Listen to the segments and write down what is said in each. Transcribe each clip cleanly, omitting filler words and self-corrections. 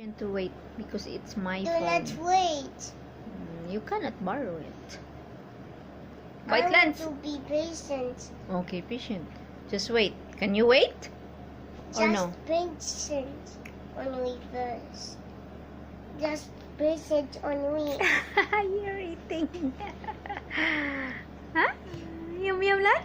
To wait because it's my Do phone. not wait. You cannot borrow it. I White want Lance. to be patient. Okay, patient. Just wait. Can you wait? Or Just no? patient on me first. Just patient on me. You're eating. Huh? Yum yum Lance?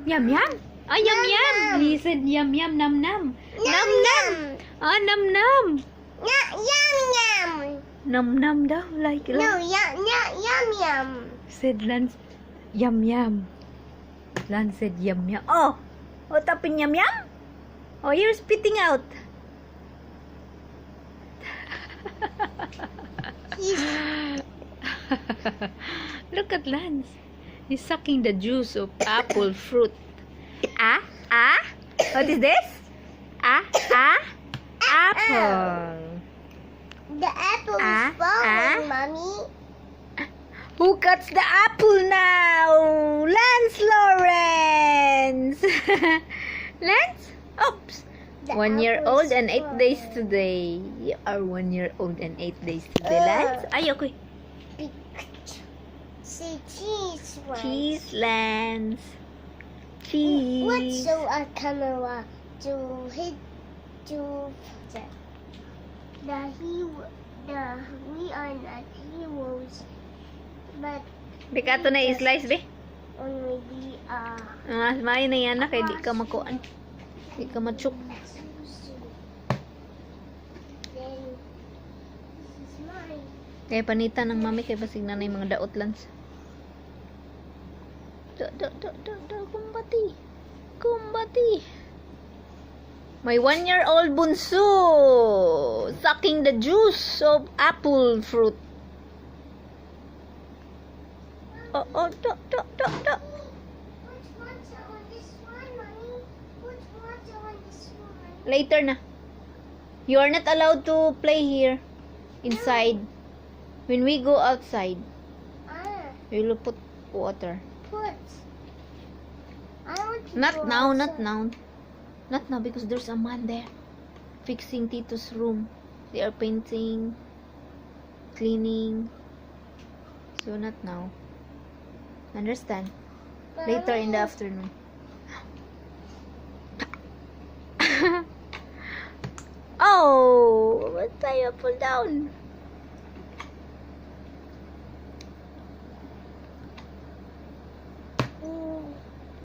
Yum yum. Oh, yum yum. Yum. He said yum yum nam nam. Yum yum. Oh, nam nam. Yum yum. Nam nam daw. Like No, yum yum. said Lance. Yum yum. Lance said yum yum. Oh, tapin yum yum. Oh, you're spitting out. Look at Lance. He's sucking the juice of apple fruit. What is this? Apple. The apple is falling, Mommy. Who cuts the apple now? Lance Lawrence. Lance? Oops. The 1 year apple old is and 8 days falling. today. You are 1 year old and 8 days today, Lance. Ay, okay. Say cheese, one. Cheese, Lance. Cheese. Let's show our camera to hit to we are not heroes, but Bika to na i-slice, be. only we are. Mayo na yan na, kaya di ka makuan. Di ka matsuk. Then this is mine. Kaya panitan ng mami, kaya basig na yung mga daot, Lance. Kumbati. Kumbati. My 1 year old bunso sucking the juice of apple fruit. Oh, Put water on this one, Mommy. Put water on this one. Later na. You are not allowed to play here inside. When we go outside, we will put water. Put. I want to Not go now, not outside. now. Not now because there's a man there fixing Tito's room. They are painting, cleaning. So not now. Understand? Later in the afternoon. Oh, what tayo pull down?